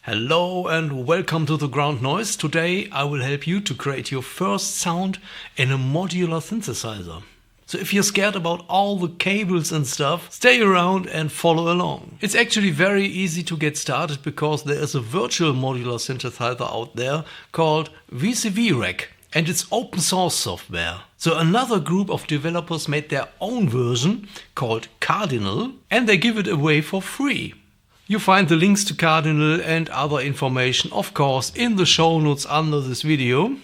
Hello and welcome to the Ground Noise. Today I will help you to create your first sound in a modular synthesizer. So if you're scared about all the cables and stuff, stay around and follow along. It's actually very easy to get started because there is a virtual modular synthesizer out there called VCV Rack. And it's open source software. So another group of developers made their own version called Cardinal and they give it away for free. You find the links to Cardinal and other information, of course, in the show notes under this video.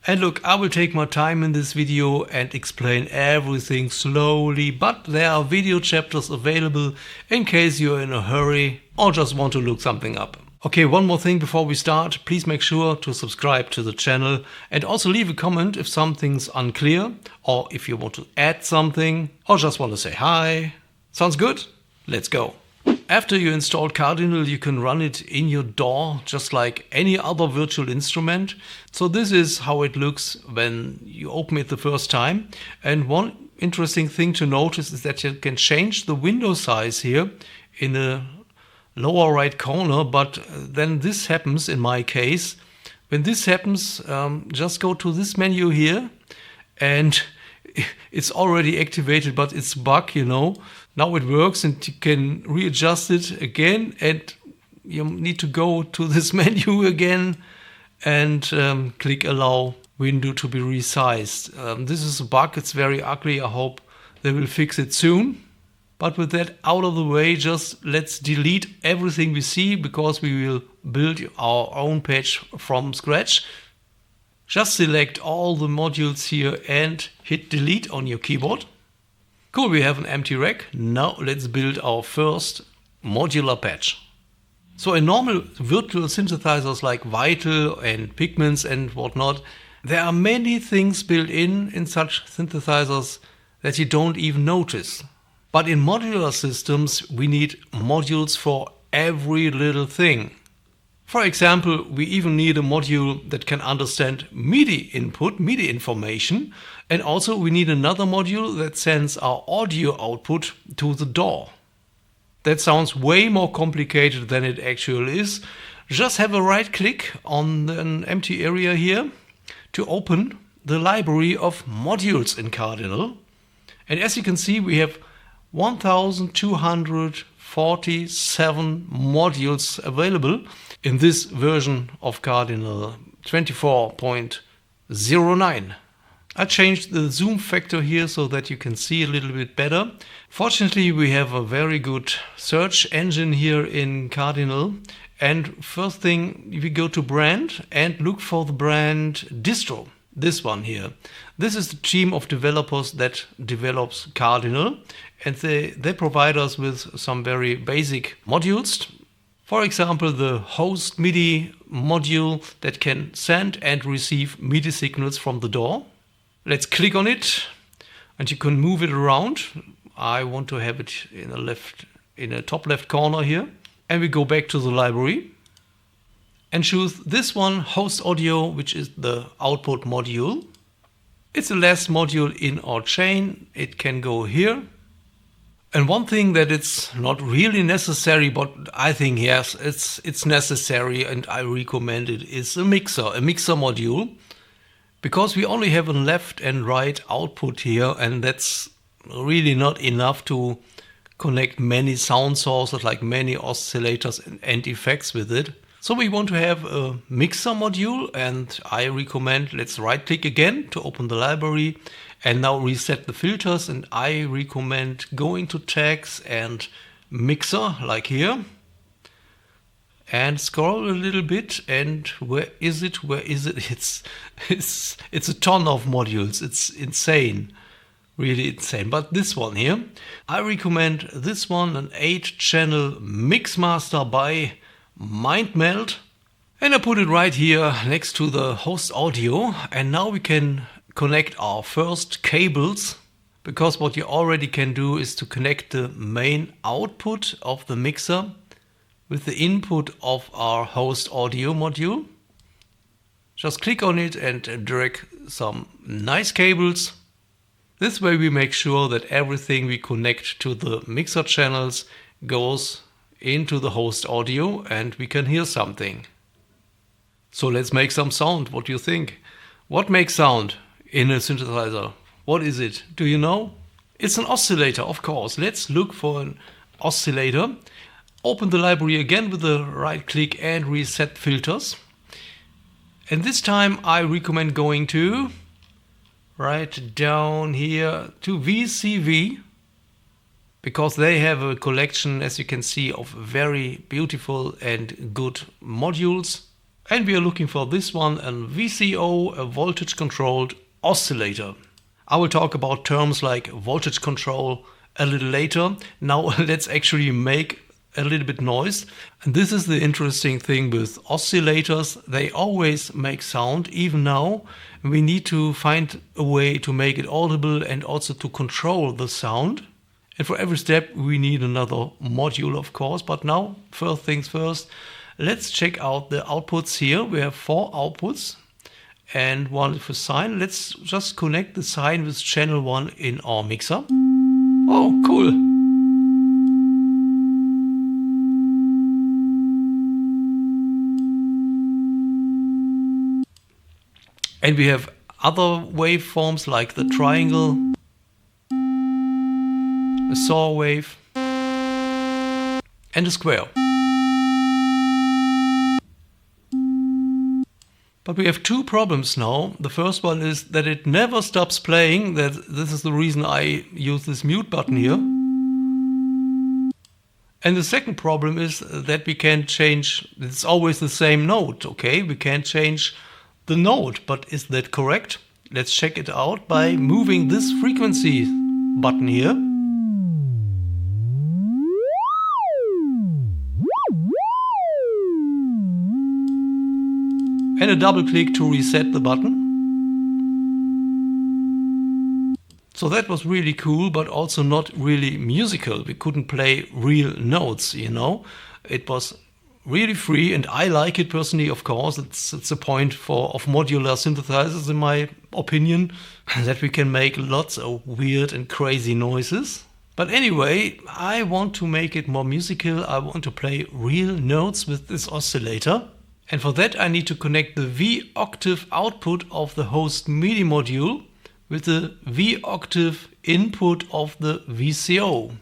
And look, I will take my time in this video and explain everything slowly, but there are video chapters available in case you're in a hurry or just want to look something up. Okay, one more thing before we start. Please make sure to subscribe to the channel and also leave a comment if something's unclear or if you want to add something or just want to say hi. Sounds good? Let's go. After you install Cardinal, you can run it in your DAW just like any other virtual instrument. So this is how it looks when you open it the first time. And one interesting thing to notice is that you can change the window size here in the lower right corner, but then this happens in my case. When this happens, just go to this menu here and it's already activated, but it's a bug, you know. Now it works and you can readjust it again and you need to go to this menu again and click allow window to be resized. This is a bug, it's very ugly. I hope they will fix it soon. But with that out of the way, just let's delete everything we see because we will build our own page from scratch. Just select all the modules here and hit delete on your keyboard. Cool, we have an empty rack. Now let's build our first modular patch. So in normal virtual synthesizers like Vital and Pigments and whatnot, there are many things built in such synthesizers that you don't even notice. But in modular systems, we need modules for every little thing. For example, we even need a module that can understand Midi input, Midi information, and also we need another module that sends our audio output to the DAW. That sounds way more complicated than it actually is. Just have a right click on an empty area here to open the library of modules in Cardinal. And as you can see, we have 1247 modules available in this version of Cardinal 24.09. I changed the zoom factor here so that you can see a little bit better. Fortunately, we have a very good search engine here in Cardinal. And first thing, we go to brand and look for the brand distro. This one here. This is the team of developers that develops Cardinal, and they provide us with some very basic modules. For example, the host Midi module that can send and receive Midi signals from the DAW. Let's click on it and you can move it around. I want to have it in a top left corner here. And we go back to the library and choose this one, host audio, which is the output module. It's the last module in our chain. It can go here. And one thing that it's not really necessary, but I think yes, it's necessary and I recommend it, is a mixer module. Because we only have a left and right output here, and that's really not enough to connect many sound sources like many oscillators and effects with it. So we want to have a mixer module, and I recommend let's right click again to open the library and now reset the filters, and I recommend going to tags and mixer like here and scroll a little bit, and where is it? It's a ton of modules. It's insane, really insane. But this one here, I recommend this one, an 8-channel mix master by MindMeld, and I put it right here next to the host audio. And now we can connect our first cables, because what you already can do is to connect the main output of the mixer with the input of our host audio module. Just click on it and drag some nice cables. This way we make sure that everything we connect to the mixer channels goes into the host audio and we can hear something. So let's make some sound. What do you think? What makes sound in a synthesizer? What is it? Do you know? It's an oscillator, of course. Let's look for an oscillator. Open the library again with the right click and reset filters. And this time I recommend going to right down here to VCV, because they have a collection, as you can see, of very beautiful and good modules. And we are looking for this one, a VCO, a voltage controlled oscillator. I will talk about terms like voltage control a little later. Now let's actually make a little bit noise. And this is the interesting thing with oscillators. They always make sound. Even now we need to find a way to make it audible and also to control the sound. And for every step we need another module, of course. But now, first things first, let's check out the outputs here. We have 4 outputs and one for sine. Let's just connect the sine with channel 1 in our mixer. Oh, cool. And we have other waveforms like the triangle, a saw wave, and a square. But we have 2 problems now. The first one is that it never stops playing. This is the reason I use this mute button here. And the second problem is that we can't change, it's always the same note, okay? We can't change the note, but is that correct? Let's check it out by moving this frequency button here. And a double click to reset the button. So that was really cool, but also not really musical. We couldn't play real notes, you know. It was really free, and I like it personally, of course. It's a point of modular synthesizers, in my opinion, that we can make lots of weird and crazy noises. But anyway, I want to make it more musical. I want to play real notes with this oscillator. And for that I need to connect the V octave output of the host Midi module with the V octave input of the VCO.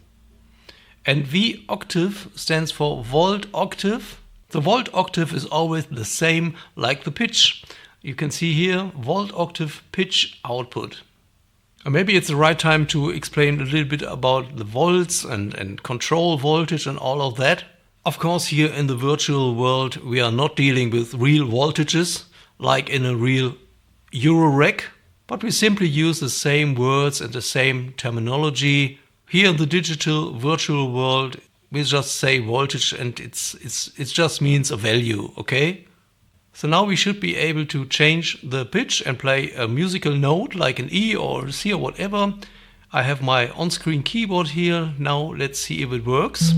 And V octave stands for volt octave. The volt octave is always the same like the pitch. You can see here volt octave pitch output. And maybe it's the right time to explain a little bit about the volts and control voltage and all of that. Of course, here in the virtual world we are not dealing with real voltages like in a real Euro rack, but we simply use the same words and the same terminology. Here in the digital virtual world we just say voltage and it just means a value, okay? So now we should be able to change the pitch and play a musical note like an E or a C or whatever. I have my on-screen keyboard here. Now let's see if it works.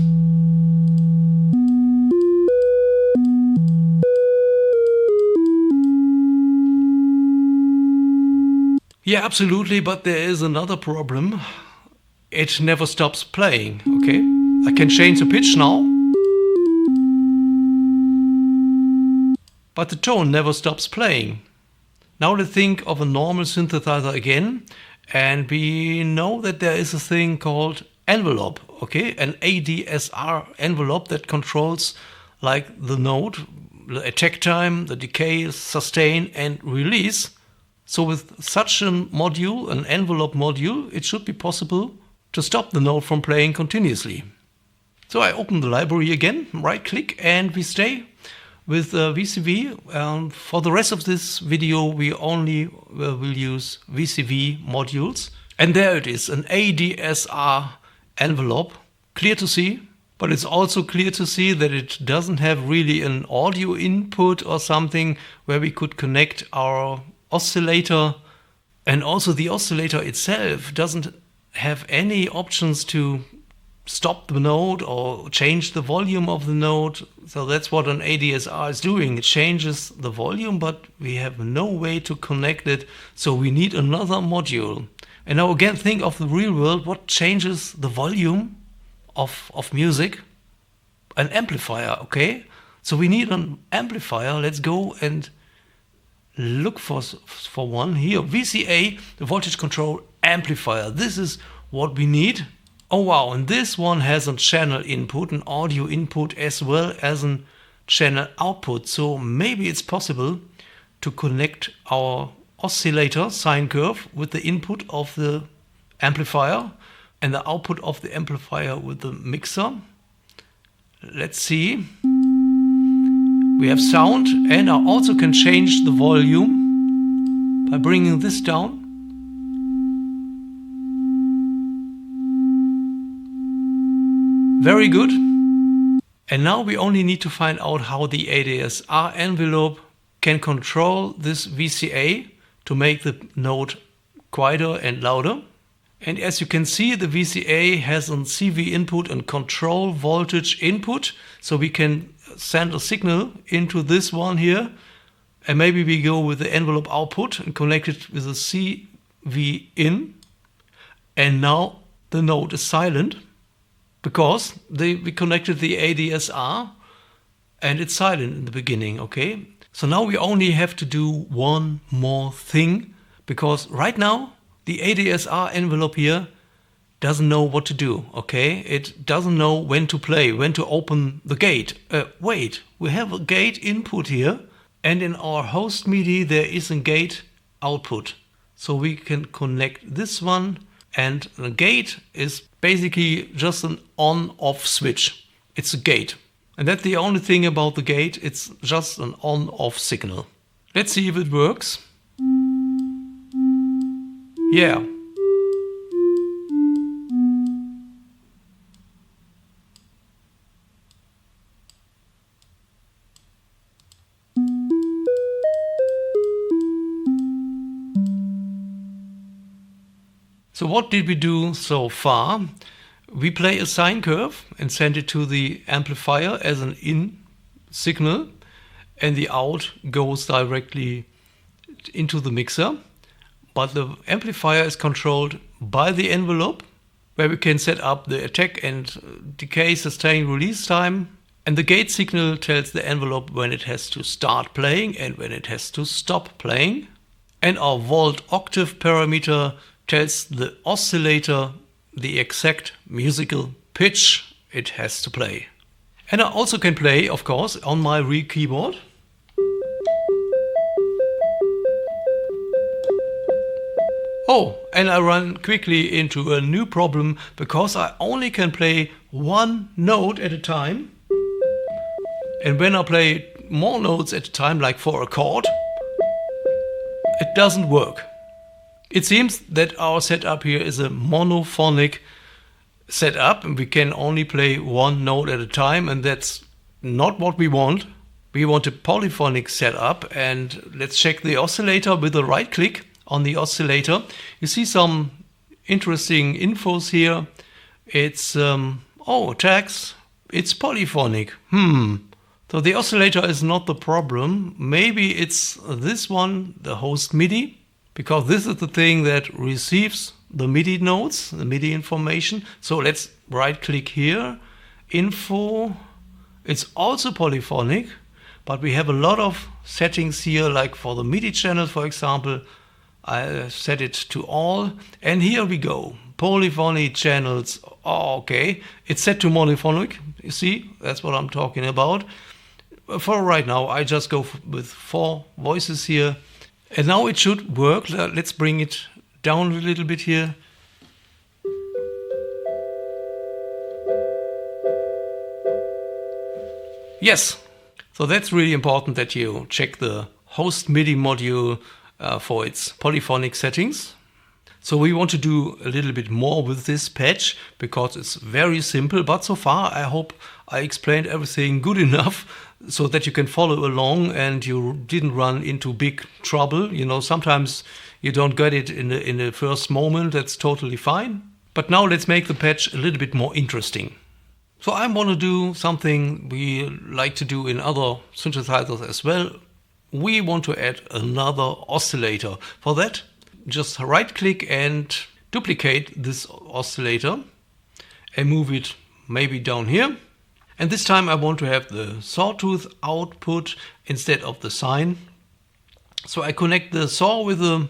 Yeah, absolutely, but there is another problem. It never stops playing, okay? I can change the pitch now, but the tone never stops playing. Now let's think of a normal synthesizer again, and we know that there is a thing called envelope, okay? An ADSR envelope that controls like the note, the attack time, the decay, sustain and release. So with such a module, an envelope module, it should be possible to stop the note from playing continuously. So I open the library again, right click, and we stay with VCV. For the rest of this video we only will use VCV modules. And there it is, an ADSR envelope, clear to see. But it's also clear to see that it doesn't have really an audio input or something where we could connect our oscillator, and also the oscillator itself doesn't have any options to stop the note or change the volume of the note. So that's what an ADSR is doing. It changes the volume, but we have no way to connect it, so we need another module. And now again, think of the real world. What changes the volume of music? an amplifier, okay? So we need an amplifier. Let's go and look for one here. VCA, the voltage control amplifier. This is what we need. Oh wow, and this one has a channel input, an audio input, as well as a channel output. So maybe it's possible to connect our oscillator sine curve with the input of the amplifier and the output of the amplifier with the mixer. Let's see. We have sound, and I also can change the volume by bringing this down. Very good. And now we only need to find out how the ADSR envelope can control this VCA to make the note quieter and louder. And as you can see, the VCA has a CV input and control voltage input. So we can send a signal into this one here. And maybe we go with the envelope output and connect it with a CV in. And now the note is silent because we connected the ADSR and it's silent in the beginning, okay? So now we only have to do one more thing, because right now the ADSR envelope here doesn't know what to do, okay? It doesn't know when to play, when to open the gate. Wait, we have a gate input here, and in our host MIDI there is a gate output. So we can connect this one, and the gate is basically just an on-off switch. It's a gate. And that's the only thing about the gate, it's just an on-off signal. Let's see if it works. Yeah. So what did we do so far? We play a sine curve and send it to the amplifier as an in signal, and the out goes directly into the mixer. But the amplifier is controlled by the envelope, where we can set up the attack and decay, sustain, release time. And the gate signal tells the envelope when it has to start playing and when it has to stop playing. And our volt octave parameter tells the oscillator the exact musical pitch it has to play. And I also can play, of course, on my real keyboard. Oh, and I run quickly into a new problem, because I only can play one note at a time. And when I play more notes at a time, like for a chord, it doesn't work. It seems that our setup here is a monophonic setup, and we can only play one note at a time, and that's not what we want. We want a polyphonic setup, and let's check the oscillator with a right click on the oscillator. You see some interesting infos here. It's tags. It's polyphonic. So the oscillator is not the problem. Maybe it's this one, the host MIDI, because this is the thing that receives the MIDI notes, the MIDI information. So let's right click here, info. It's also polyphonic, but we have a lot of settings here, like for the MIDI channel, for example. I set it to all, and here we go. Polyphonic channels. Oh, okay. It's set to monophonic. You see, that's what I'm talking about. For right now, I just go with 4 voices here. And now it should work. Let's bring it down a little bit here. Yes. So that's really important that you check the host MIDI module for its polyphonic settings. So we want to do a little bit more with this patch, because it's very simple, but so far I hope I explained everything good enough so that you can follow along and you didn't run into big trouble. You know, sometimes you don't get it in the first moment. That's totally fine. But now let's make the patch a little bit more interesting. So I want to do something we like to do in other synthesizers as well. We want to add another oscillator. For that, just right click and duplicate this oscillator and move it maybe down here. And this time I want to have the sawtooth output instead of the sine. So I connect the saw with the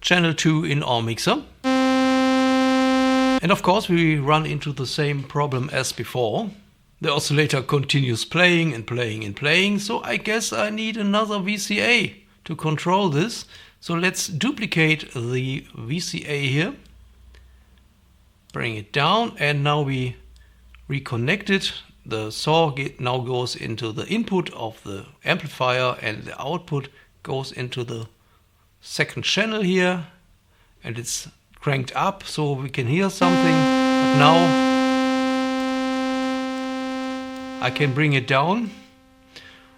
channel 2 in our mixer. And of course we run into the same problem as before. The oscillator continues playing and playing and playing, so I guess I need another VCA to control this. So let's duplicate the VCA here, bring it down, and now we reconnect it. The saw now goes into the input of the amplifier and the output goes into the second channel here, and it's cranked up so we can hear something. But now I can bring it down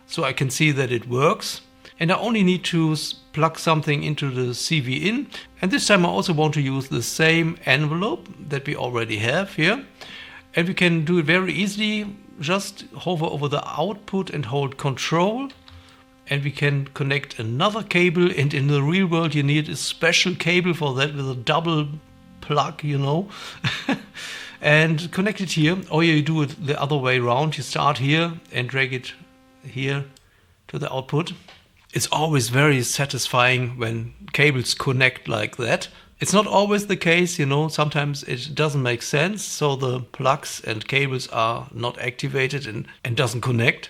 so I can see that it works. And I only need to plug something into the CV in. And this time I also want to use the same envelope that we already have here. And we can do it very easily. Just hover over the output and hold Control. And we can connect another cable. And in the real world you need a special cable for that with a double plug, you know. And connect it here. Or you do it the other way around. You start here and drag it here to the output. It's always very satisfying when cables connect like that. It's not always the case, you know, sometimes it doesn't make sense, so the plugs and cables are not activated and doesn't connect.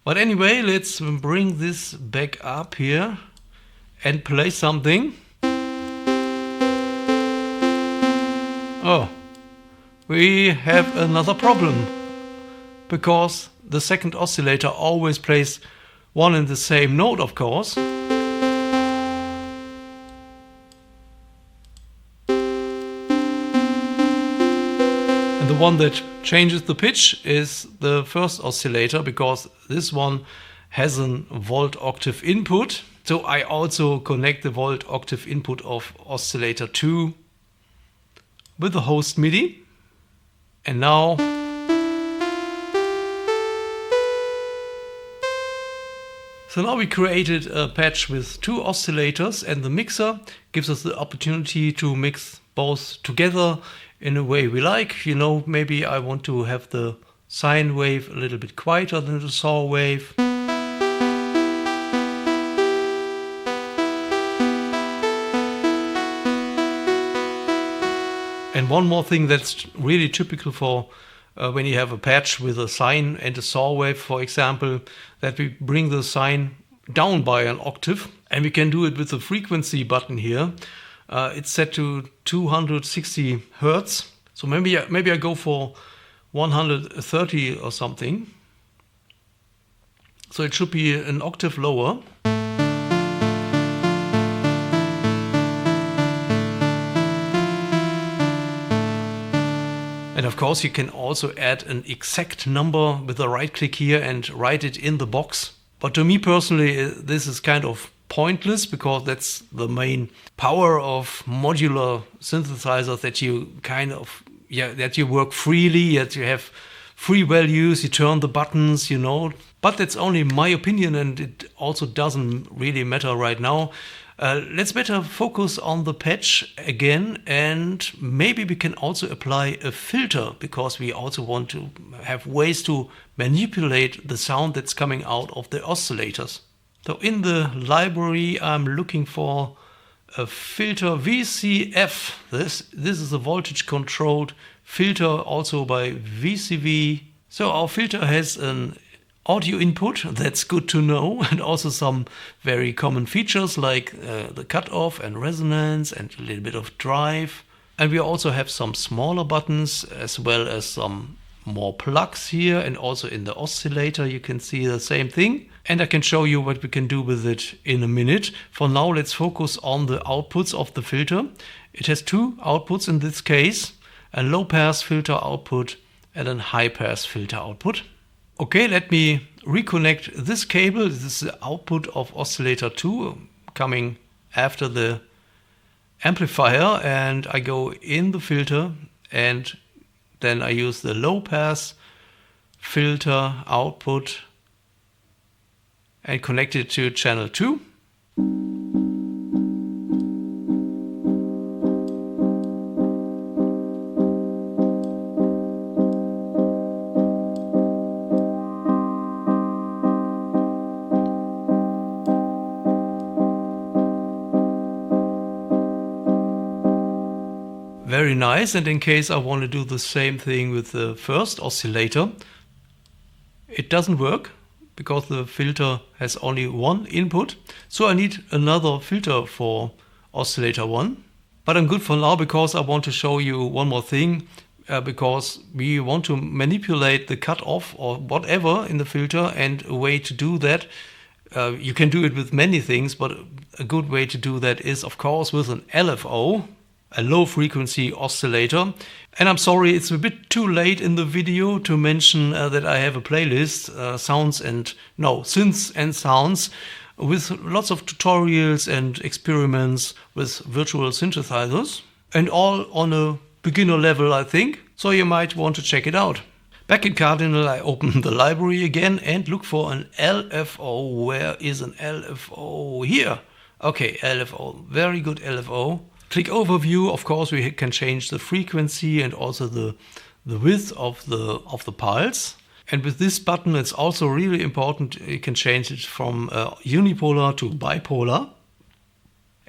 But anyway, let's bring this back up here and play something. Oh, we have another problem, because the second oscillator always plays one and the same note, of course. And the one that changes the pitch is the first oscillator, because this one has a volt octave input. So I also connect the volt octave input of oscillator 2 with the host Midi. And now we created a patch with 2 oscillators, and the mixer gives us the opportunity to mix both together in a way we like. You know, maybe I want to have the sine wave a little bit quieter than the saw wave. And one more thing that's really typical for when you have a patch with a sine and a saw wave, for example, that we bring the sine down by an octave, and we can do it with the frequency button here. It's set to 260 Hertz. So maybe I go for 130 or something. So it should be an octave lower. And of course you can also add an exact number with a right click here and write it in the box. But to me personally, this is kind of pointless, because that's the main power of modular synthesizers, that you that you work freely, that you have free values, you turn the buttons, you know. But that's only my opinion, and it also doesn't really matter right now. Let's better focus on the patch again, and maybe we can also apply a filter, because we also want to have ways to manipulate the sound that's coming out of the oscillators. So in the library I'm looking for a filter VCF. This is a voltage controlled filter, also by VCV. So our filter has an audio input, that's good to know, and also some very common features like the cutoff and resonance and a little bit of drive. And we also have some smaller buttons, as well as some more plugs here, and also in the oscillator you can see the same thing. And I can show you what we can do with it in a minute. For now, let's focus on the outputs of the filter. It has 2 outputs in this case, a low pass filter output and a high pass filter output. Okay, let me reconnect this cable. This is the output of oscillator 2 coming after the amplifier, and I go in the filter, and then I use the low pass filter output and connect it to channel 2. Very nice. And in case I want to do the same thing with the first oscillator, it doesn't work because the filter has only one input. So I need another filter for oscillator 1. But I'm good for now because I want to show you one more thing, because we want to manipulate the cutoff or whatever in the filter, and a way to do that, you can do it with many things, but a good way to do that is of course with an LFO, a low frequency oscillator. And I'm sorry, it's a bit too late in the video to mention that I have a playlist, synths and sounds, with lots of tutorials and experiments with virtual synthesizers, and all on a beginner level, I think, so you might want to check it out. Back in Cardinal, I open the library again and look for an LFO. Where is an LFO? Here. Okay, LFO, very good LFO. Click overview. Of course, we can change the frequency and also the width of the pulse. And with this button, it's also really important. You can change it from unipolar to bipolar.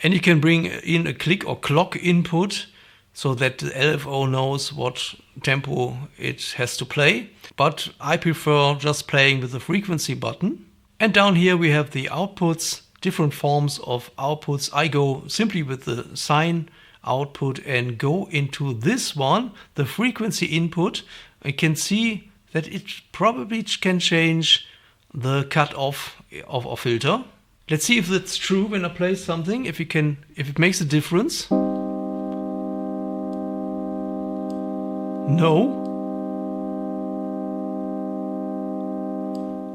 And you can bring in a click or clock input so that the LFO knows what tempo it has to play. But I prefer just playing with the frequency button. And down here we have the outputs, different forms of outputs. I go simply with the sine output and go into this one, the frequency input. I can see that it probably can change the cutoff of a filter. Let's see if that's true when I play something, if it makes a difference. No.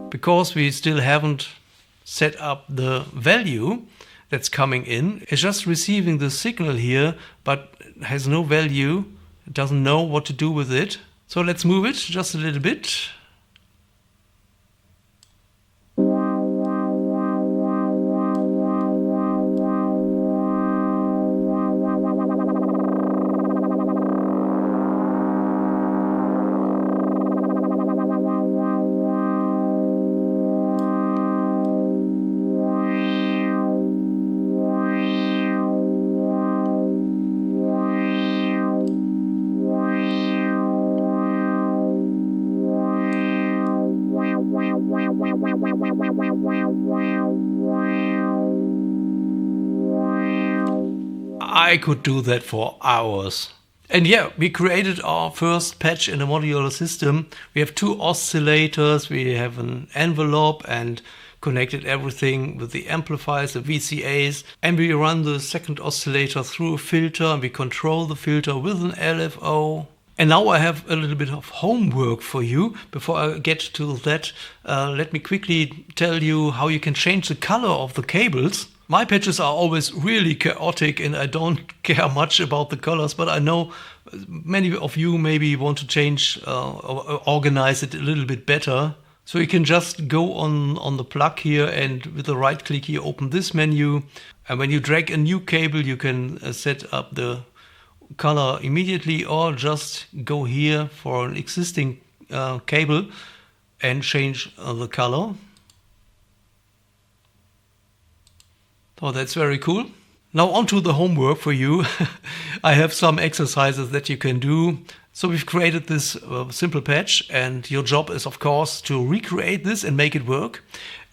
Because we still haven't set up the value that's coming in. It's just receiving the signal here, but has no value. It doesn't know what to do with it. So let's move it just a little bit. I could do that for hours. And yeah, we created our first patch in a modular system. We have two oscillators, we have an envelope, and connected everything with the amplifiers, the VCAs, and we run the second oscillator through a filter, and we control the filter with an LFO. And now I have a little bit of homework for you. Before I get to that, let me quickly tell you how you can change the color of the cables. My patches are always really chaotic and I don't care much about the colors, but I know many of you maybe want to change or organize it a little bit better. So you can just go on the plug here, and with the right click here open this menu, and when you drag a new cable you can set up the color immediately, or just go here for an existing cable and change the color. Oh, that's very cool. Now on to the homework for you. I have some exercises that you can do. So we've created this simple patch, and your job is of course to recreate this and make it work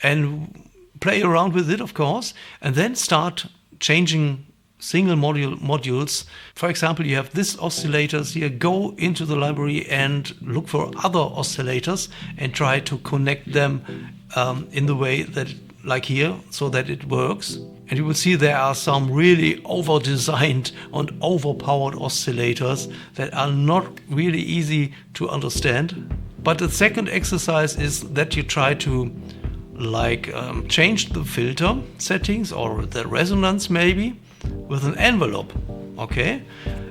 and play around with it, of course, and then start changing single modules. For example, you have this oscillators here. Go into the library and look for other oscillators and try to connect them in the way that, like here, so that it works. And you will see there are some really over-designed and overpowered oscillators that are not really easy to understand. But the second exercise is that you try to change the filter settings or the resonance maybe with an envelope. Okay?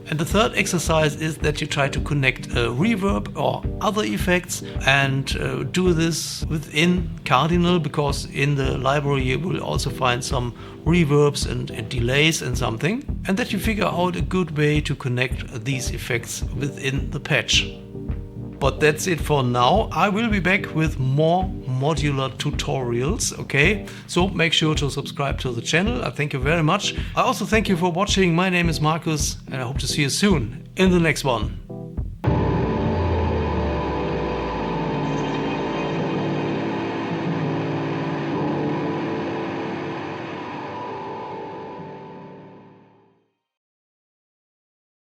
And the third exercise is that you try to connect reverb or other effects, and do this within Cardinal, because in the library you will also find some reverbs and delays and something, and that you figure out a good way to connect these effects within the patch. But that's it for now. I will be back with more modular tutorials, okay? So make sure to subscribe to the channel. I thank you very much. I also thank you for watching. My name is Marcus and I hope to see you soon in the next one.